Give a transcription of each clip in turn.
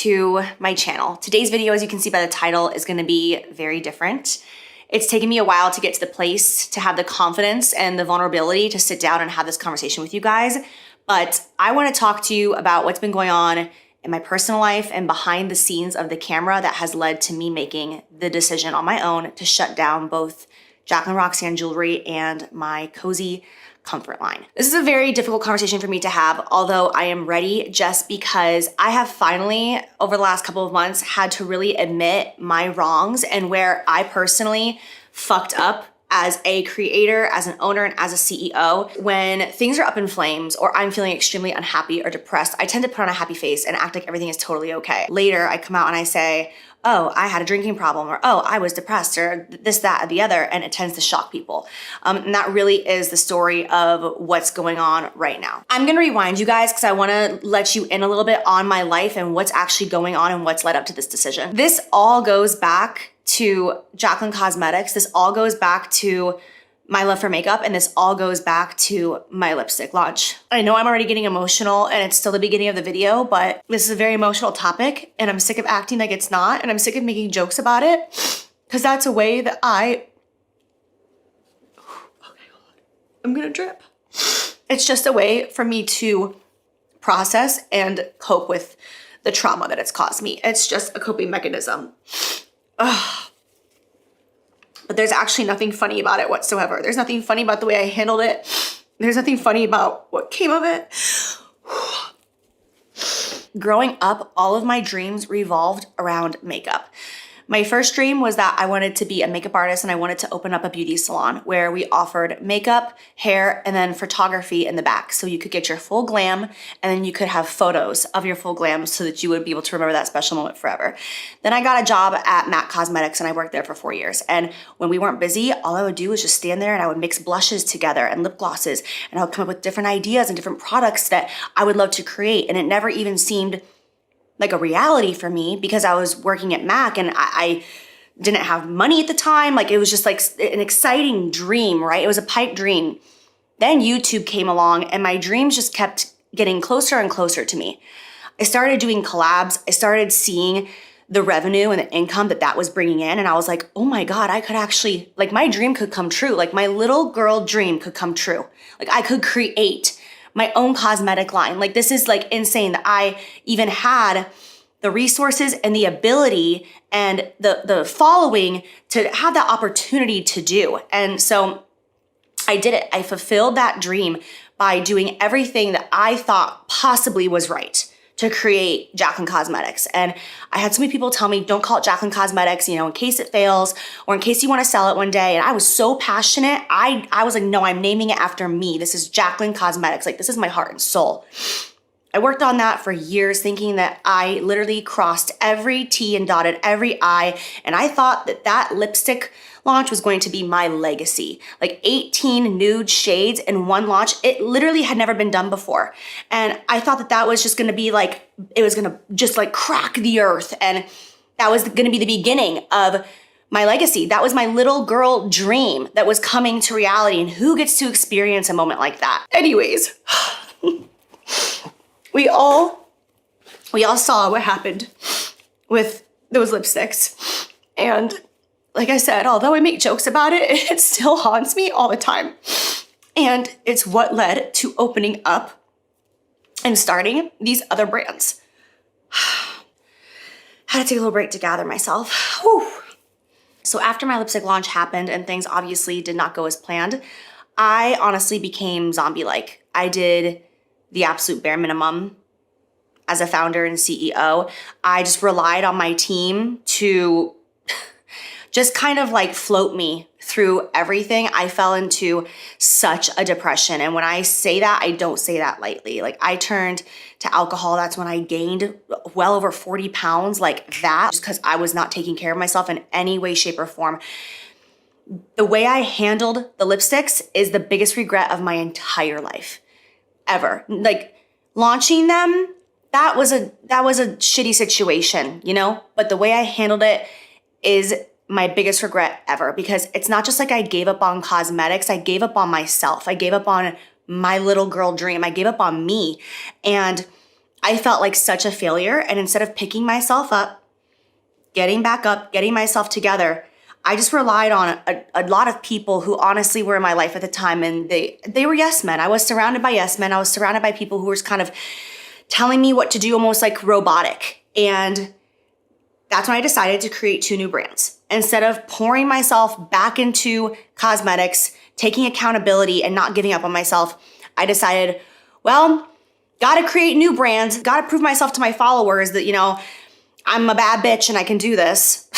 to my channel. Today's video, as you can see by the title, is gonna be very different. It's taken me a while to get to the place to have the confidence and the vulnerability to sit down and have this conversation with you guys. But I wanna talk to you about what's been going on in my personal life and behind the scenes of the camera that has led to me making the decision on my own to shut down both Jaclyn Roxanne Jewelry and my cozy comfort line. This is a very difficult conversation for me to have, although I am ready just because I have finally, over the last couple of months, had to really admit my wrongs and where I personally fucked up as a creator, as an owner, and as a CEO. When things are up in flames or I'm feeling extremely unhappy or depressed, I tend to put on a happy face and act like everything is totally okay. Later, I come out and I say, oh, I had a drinking problem, or oh, I was depressed, or this, that, or the other, and it tends to shock people. And that really is the story of what's going on right now. I'm gonna rewind you guys because I wanna let you in a little bit on my life and what's actually going on and what's led up to this decision. This all goes back to Jaclyn Cosmetics. This all goes back to my love for makeup, and this all goes back to my lipstick launch. I know I'm already getting emotional and it's still the beginning of the video, but this is a very emotional topic and I'm sick of acting like it's not, and I'm sick of making jokes about it because that's a way that I'm gonna drip. It's just a way for me to process and cope with the trauma that it's caused me. It's just a coping mechanism. Ugh. But there's actually nothing funny about it whatsoever. There's nothing funny about the way I handled it. There's nothing funny about what came of it. Growing up, all of my dreams revolved around makeup. My first dream was that I wanted to be a makeup artist and I wanted to open up a beauty salon where we offered makeup, hair, and then photography in the back. So you could get your full glam and then you could have photos of your full glam so that you would be able to remember that special moment forever. Then I got a job at MAC Cosmetics and I worked there for 4 years. And when we weren't busy, all I would do was just stand there and I would mix blushes together and lip glosses, and I would come up with different ideas and different products that I would love to create. And it never even seemed like a reality for me because I was working at MAC and I didn't have money at the time. Like, it was just like an exciting dream, right? It was a pipe dream. Then YouTube came along and my dreams just kept getting closer and closer to me. I started doing collabs. I started seeing the revenue and the income that was bringing in. And I was like, oh my God, I could actually, like, my dream could come true. Like, my little girl dream could come true. Like, I could create my own cosmetic line. Like, this is like insane that I even had the resources and the ability and the following to have that opportunity to do. And so I did it. I fulfilled that dream by doing everything that I thought possibly was right to create Jaclyn Cosmetics. And I had so many people tell me, don't call it Jaclyn Cosmetics, you know, in case it fails or in case you want to sell it one day. And I was so passionate. I was like, no, I'm naming it after me. This is Jaclyn Cosmetics. Like, this is my heart and soul. I worked on that for years thinking that I literally crossed every T and dotted every I. And I thought that that lipstick launch was going to be my legacy. Like 18 nude shades in one launch. It literally had never been done before. And I thought that that was just gonna be like, it was gonna just like crack the earth. And that was gonna be the beginning of my legacy. That was my little girl dream that was coming to reality. And who gets to experience a moment like that? Anyways, we all saw what happened with those lipsticks. And like I said, although I make jokes about it, it still haunts me all the time. And it's what led to opening up and starting these other brands. Had to take a little break to gather myself. Whew. So after my lipstick launch happened and things obviously did not go as planned, I honestly became zombie-like. I did the absolute bare minimum as a founder and CEO. I just relied on my team to just kind of like float me through everything. I fell into such a depression. And when I say that, I don't say that lightly. Like, I turned to alcohol. That's when I gained well over 40 pounds like that, just because I was not taking care of myself in any way, shape, or form. The way I handled the lipsticks is the biggest regret of my entire life, ever. Like, launching them, that was a shitty situation, you know? But the way I handled it is my biggest regret ever, because it's not just like I gave up on cosmetics, I gave up on myself. I gave up on my little girl dream. I gave up on me. And I felt like such a failure. And instead of picking myself up, getting back up, getting myself together, I just relied on a lot of people who honestly were in my life at the time, and they were yes men. I was surrounded by yes men. I was surrounded by people who were just kind of telling me what to do, almost like robotic. And that's when I decided to create 2 new brands. Instead of pouring myself back into cosmetics, taking accountability and not giving up on myself, I decided, well, gotta create new brands, gotta prove myself to my followers that, I'm a bad bitch and I can do this.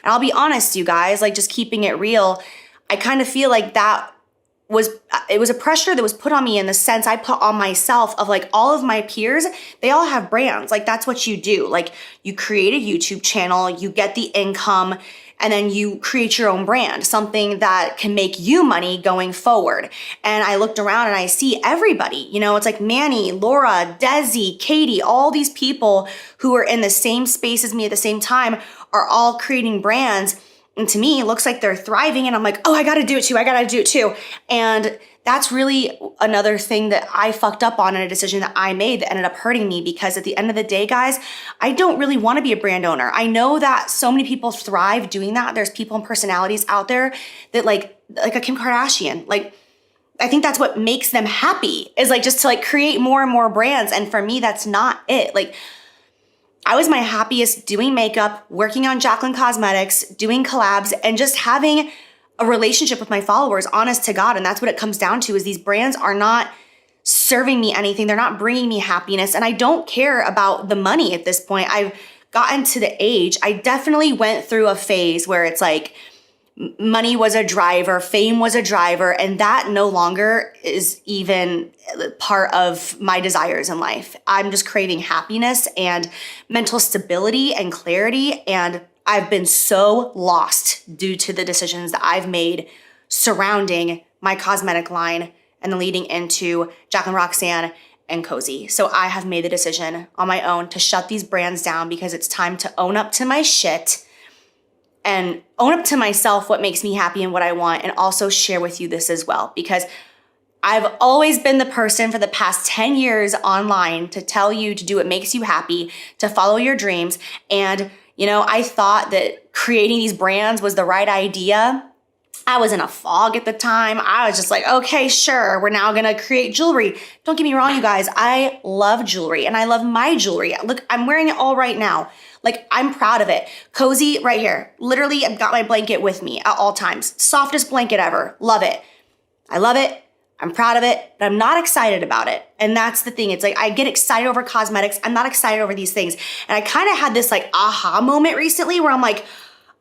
And I'll be honest, you guys, like just keeping it real, I kind of feel like it was a pressure that was put on me in the sense I put on myself of like all of my peers, they all have brands. Like that's what you do. Like you create a YouTube channel, you get the income, and then you create your own brand, something that can make you money going forward. And I looked around and I see everybody, it's like Manny, Laura, Desi, Katie, all these people who are in the same space as me at the same time are all creating brands. And to me, it looks like they're thriving. And I'm like, oh, I got to do it too. And that's really another thing that I fucked up on in a decision that I made that ended up hurting me, because at the end of the day, guys, I don't really want to be a brand owner. I know that so many people thrive doing that. There's people and personalities out there that like a Kim Kardashian, like I think that's what makes them happy, is like just to like create more and more brands. And for me, that's not it. Like I was my happiest doing makeup, working on Jaclyn Cosmetics, doing collabs, and just having a relationship with my followers, honest to God. And that's what it comes down to, is these brands are not serving me anything. They're not bringing me happiness. And I don't care about the money at this point. I've gotten to the age, I definitely went through a phase where it's like money was a driver, fame was a driver, and that no longer is even part of my desires in life. I'm just craving happiness and mental stability and clarity. And I've been so lost due to the decisions that I've made surrounding my cosmetic line and then leading into Jaclyn Roxanne and Cozy. So I have made the decision on my own to shut these brands down, because it's time to own up to my shit and own up to myself what makes me happy and what I want, and also share with you this as well, because I've always been the person for the past 10 years online to tell you to do what makes you happy, to follow your dreams. And, I thought that creating these brands was the right idea. I was in a fog at the time. I was just like, okay, sure, we're now gonna create jewelry. Don't get me wrong, you guys, I love jewelry and I love my jewelry. Look, I'm wearing it all right now. Like, I'm proud of it. Cozy right here. Literally, I've got my blanket with me at all times. Softest blanket ever. Love it. I love it. I'm proud of it, but I'm not excited about it. And that's the thing. It's like, I get excited over cosmetics. I'm not excited over these things. And I kind of had this like aha moment recently where I'm like,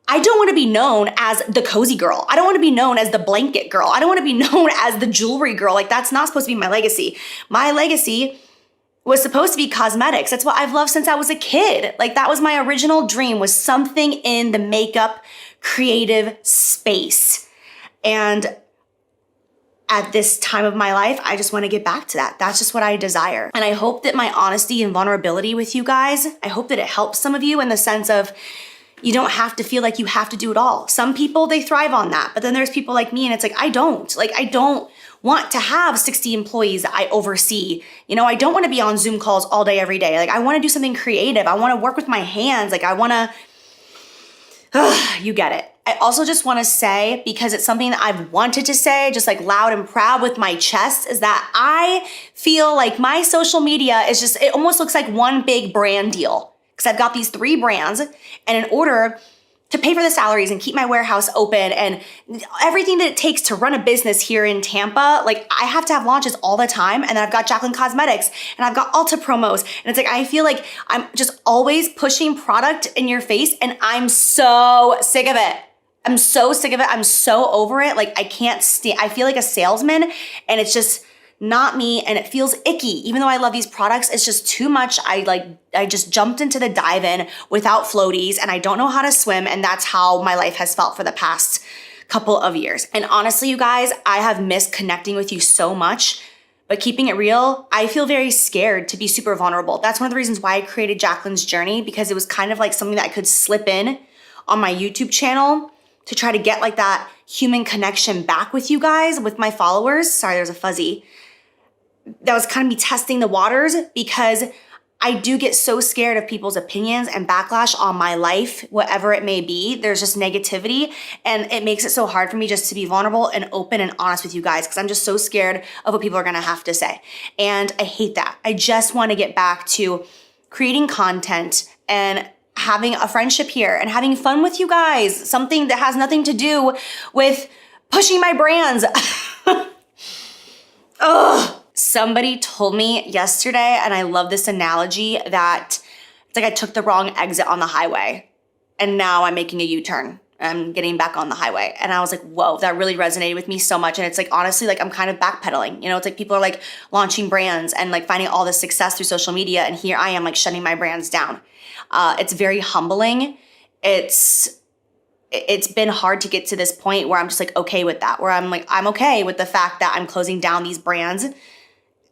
I don't want to be known as the cozy girl. I don't want to be known as the blanket girl. I don't want to be known as the jewelry girl. Like, that's not supposed to be my legacy. My legacy was supposed to be cosmetics. That's what I've loved since I was a kid. Like, that was my original dream, was something in the makeup creative space. And at this time of my life, I just want to get back to that. That's just what I desire. And I hope that my honesty and vulnerability with you guys, I hope that it helps some of you in the sense of, you don't have to feel like you have to do it all. Some people, they thrive on that. But then there's people like me, and it's like, I don't want to have 60 employees that I oversee. I don't want to be on Zoom calls all day, every day. Like, I want to do something creative. I want to work with my hands. Like, I want to, you get it. I also just want to say, because it's something that I've wanted to say, just like loud and proud with my chest, is that I feel like my social media is just, it almost looks like one big brand deal. Because I've got these 3 brands, and in order to pay for the salaries and keep my warehouse open and everything that it takes to run a business here in Tampa, like, I have to have launches all the time. And then I've got Jaclyn Cosmetics and I've got Ulta promos. And it's like, I feel like I'm just always pushing product in your face, and I'm so sick of it. I'm so sick of it. I'm so over it. Like, I can't stand, I feel like a salesman, and it's just not me, and it feels icky. Even though I love these products, it's just too much. I just jumped into the dive in without floaties, and I don't know how to swim, and that's how my life has felt for the past couple of years. And honestly, you guys, I have missed connecting with you so much, but keeping it real, I feel very scared to be super vulnerable. That's one of the reasons why I created Jaclyn's Journey, because it was kind of like something that I could slip in on my YouTube channel to try to get like that human connection back with you guys, with my followers. Sorry, there's a fuzzy. That was kind of me testing the waters, because I do get so scared of people's opinions and backlash on my life, whatever it may be. There's just negativity, and it makes it so hard for me just to be vulnerable and open and honest with you guys because I'm just so scared of what people are gonna have to say. And I hate that. I just wanna get back to creating content and having a friendship here and having fun with you guys, something that has nothing to do with pushing my brands. Ugh. Somebody told me yesterday, and I love this analogy, that it's like I took the wrong exit on the highway and now I'm making a U-turn. I'm getting back on the highway. And I was like, whoa, that really resonated with me so much. And it's like, honestly, like I'm kind of backpedaling. You know, it's like people are like launching brands and like finding all this success through social media. And here I am like shutting my brands down. It's very humbling. It's been hard to get to this point where I'm just like okay with that, where I'm like, I'm okay with the fact that I'm closing down these brands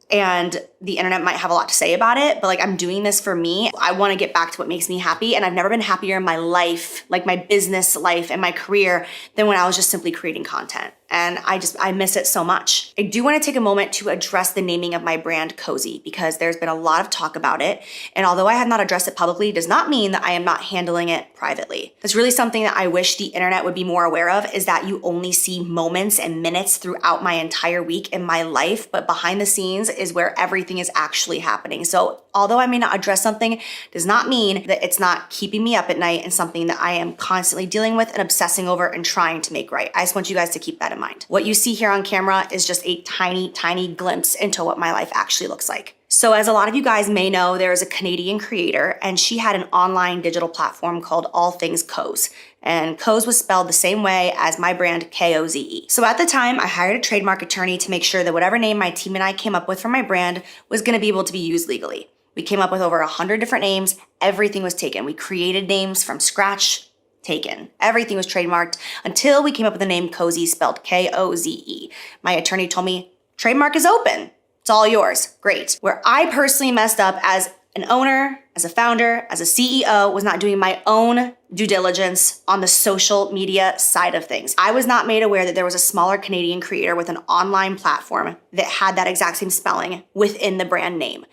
and the internet might have a lot to say about it, but like I'm doing this for me. I want to get back to what makes me happy, and I've never been happier in my life, like my business life and my career, than when I was just simply creating content. And I miss it so much. I do want to take a moment to address the naming of my brand Cozy, because there's been a lot of talk about it. And although I have not addressed it publicly, does not mean that I am not handling it privately. That's really something that I wish the internet would be more aware of, is that you only see moments and minutes throughout my entire week in my life, but behind the scenes is where everything is actually happening. So although I may not address something, does not mean that it's not keeping me up at night and something that I am constantly dealing with and obsessing over and trying to make right. I just want you guys to keep that in mind. What you see here on camera is just a tiny, tiny glimpse into what my life actually looks like. So as a lot of you guys may know, there is a Canadian creator, and she had an online digital platform called All Things Coze. And Coze was spelled the same way as my brand, Koze. So at the time, I hired a trademark attorney to make sure that whatever name my team and I came up with for my brand was gonna be able to be used legally. We came up with over 100 different names. Everything was taken. We created names from scratch, taken. Everything was trademarked until we came up with the name Cozy, spelled Koze. My attorney told me, trademark is open. It's all yours. Great. Where I personally messed up as an owner, as a founder, as a CEO, was not doing my own due diligence on the social media side of things. I was not made aware that there was a smaller Canadian creator with an online platform that had that exact same spelling within the brand name.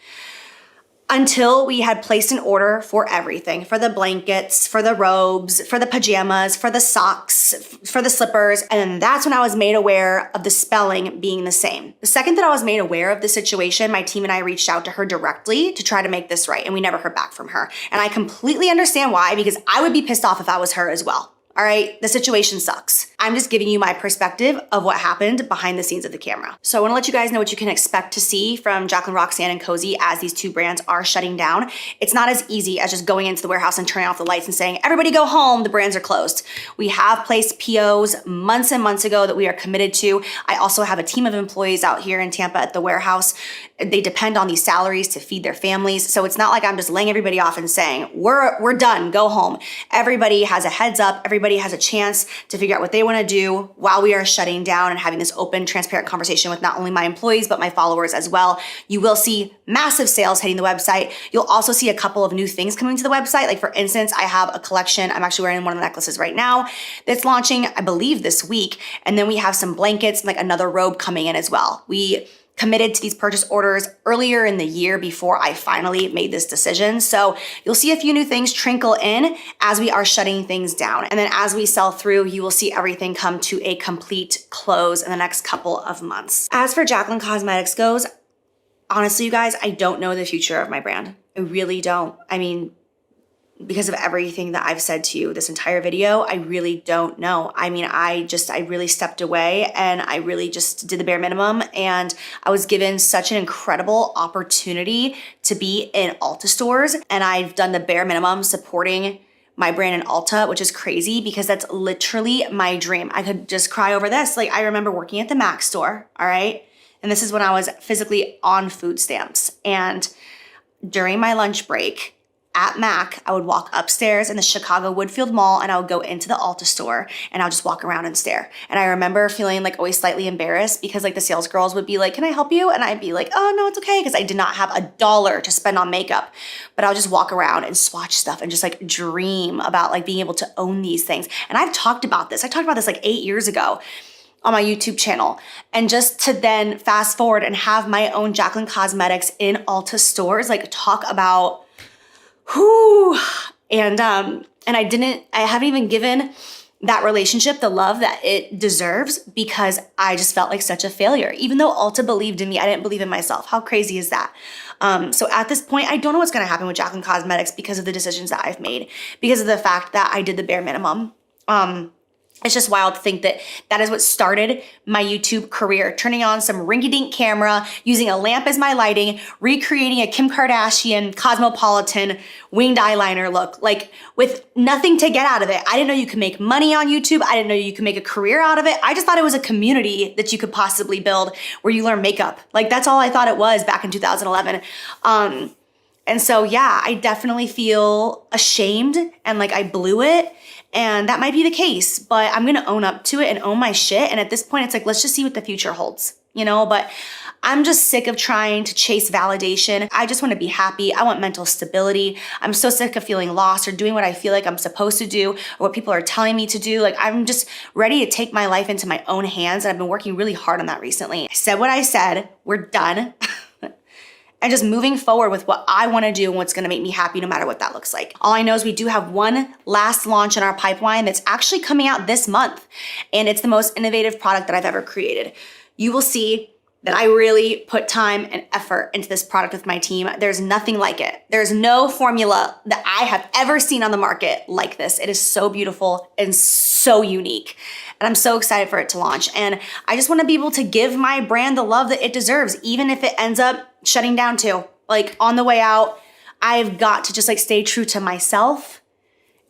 Until we had placed an order for everything, for the blankets, for the robes, for the pajamas, for the socks, for the slippers. And then that's when I was made aware of the spelling being the same. The second that I was made aware of the situation, my team and I reached out to her directly to try to make this right, and we never heard back from her. And I completely understand why, because I would be pissed off if I was her as well. All right, the situation sucks. I'm just giving you my perspective of what happened behind the scenes of the camera. So I wanna let you guys know what you can expect to see from Jaclyn, Roxanne, and Cozy as these two brands are shutting down. It's not as easy as just going into the warehouse and turning off the lights and saying, everybody go home, the brands are closed. We have placed POs months and months ago that we are committed to. I also have a team of employees out here in Tampa at the warehouse. They depend on these salaries to feed their families. So it's not like I'm just laying everybody off and saying, we're done, go home. Everybody has a heads up. Everybody has a chance to figure out what they want to do while we are shutting down and having this open, transparent conversation with not only my employees, but my followers as well. You will see massive sales hitting the website. You'll also see a couple of new things coming to the website. Like for instance, I have a collection. I'm actually wearing one of the necklaces right now that's launching, I believe, this week. And then we have some blankets and like another robe coming in as well. We committed to these purchase orders earlier in the year before I finally made this decision. So you'll see a few new things trickle in as we are shutting things down. And then as we sell through, you will see everything come to a complete close in the next couple of months. As for Jaclyn Cosmetics goes, honestly, you guys, I don't know the future of my brand. I really don't. I mean, because of everything that I've said to you this entire video, I really don't know. I mean, I really stepped away and I really just did the bare minimum, and I was given such an incredible opportunity to be in Ulta stores, and I've done the bare minimum supporting my brand in Ulta, which is crazy because that's literally my dream. I could just cry over this. Like, I remember working at the Mac store, all right? And this is when I was physically on food stamps. And during my lunch break, at Mac, I would walk upstairs in the Chicago Woodfield Mall and I would go into the Ulta store and I would just walk around and stare. And I remember feeling like always slightly embarrassed because like the sales girls would be like, can I help you? And I'd be like, oh no, it's okay. Because I did not have $1 to spend on makeup, but I would just walk around and swatch stuff and just like dream about like being able to own these things. And I've talked about this. I talked about this like 8 years ago. on my YouTube channel. And just to then fast forward and have my own Jaclyn Cosmetics in Ulta stores, like talk about whoo. And I haven't even given that relationship the love that it deserves because I just felt like such a failure. Even though Ulta believed in me, I didn't believe in myself. How crazy is that? So at this point, I don't know what's gonna happen with Jaclyn Cosmetics because of the decisions that I've made, because of the fact that I did the bare minimum. It's just wild to think that that is what started my YouTube career, turning on some rinky-dink camera, using a lamp as my lighting, recreating a Kim Kardashian cosmopolitan winged eyeliner look, like with nothing to get out of it. I didn't know you could make money on YouTube. I didn't know you could make a career out of it. I just thought it was a community that you could possibly build where you learn makeup. Like that's all I thought it was back in 2011. And so, yeah, I definitely feel ashamed and like I blew it. And that might be the case, but I'm gonna own up to it and own my shit. And at this point, it's like, let's just see what the future holds, you know? But I'm just sick of trying to chase validation. I just wanna be happy. I want mental stability. I'm so sick of feeling lost or doing what I feel like I'm supposed to do or what people are telling me to do. Like, I'm just ready to take my life into my own hands. And I've been working really hard on that recently. I said what I said, we're done. And just moving forward with what I wanna do and what's gonna make me happy no matter what that looks like. All I know is we do have one last launch in our pipeline that's actually coming out this month. And it's the most innovative product that I've ever created. You will see that I really put time and effort into this product with my team. There's nothing like it. There's no formula that I have ever seen on the market like this. It is so beautiful and so unique. And I'm so excited for it to launch. And I just wanna be able to give my brand the love that it deserves, even if it ends up shutting down too. Like on the way out, I've got to just like stay true to myself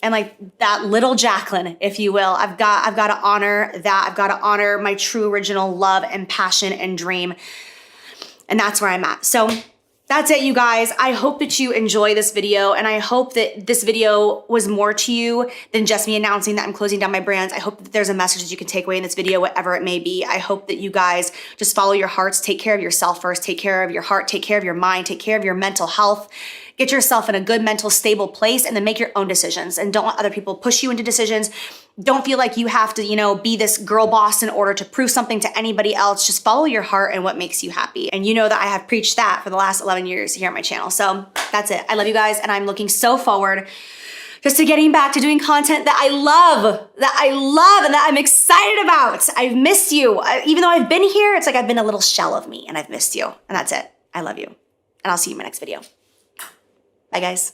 and like that little Jaclyn, if you will. I've got to honor that. I've got to honor my true original love and passion and dream. And that's where I'm at. So that's it, you guys. I hope that you enjoy this video, and I hope that this video was more to you than just me announcing that I'm closing down my brands. I hope that there's a message that you can take away in this video, whatever it may be. I hope that you guys just follow your hearts, take care of yourself first, take care of your heart, take care of your mind, take care of your mental health. Get yourself in a good mental stable place and then make your own decisions, and don't let other people push you into decisions. Don't feel like you have to, you know, be this girl boss in order to prove something to anybody else. Just follow your heart and what makes you happy. And you know that I have preached that for the last 11 years here on my channel. So that's it. I love you guys, and I'm looking so forward just to getting back to doing content that I love, and that I'm excited about. I've missed you. Even though I've been here, it's like I've been a little shell of me, and I've missed you. And that's it. I love you. And I'll see you in my next video. Bye, guys.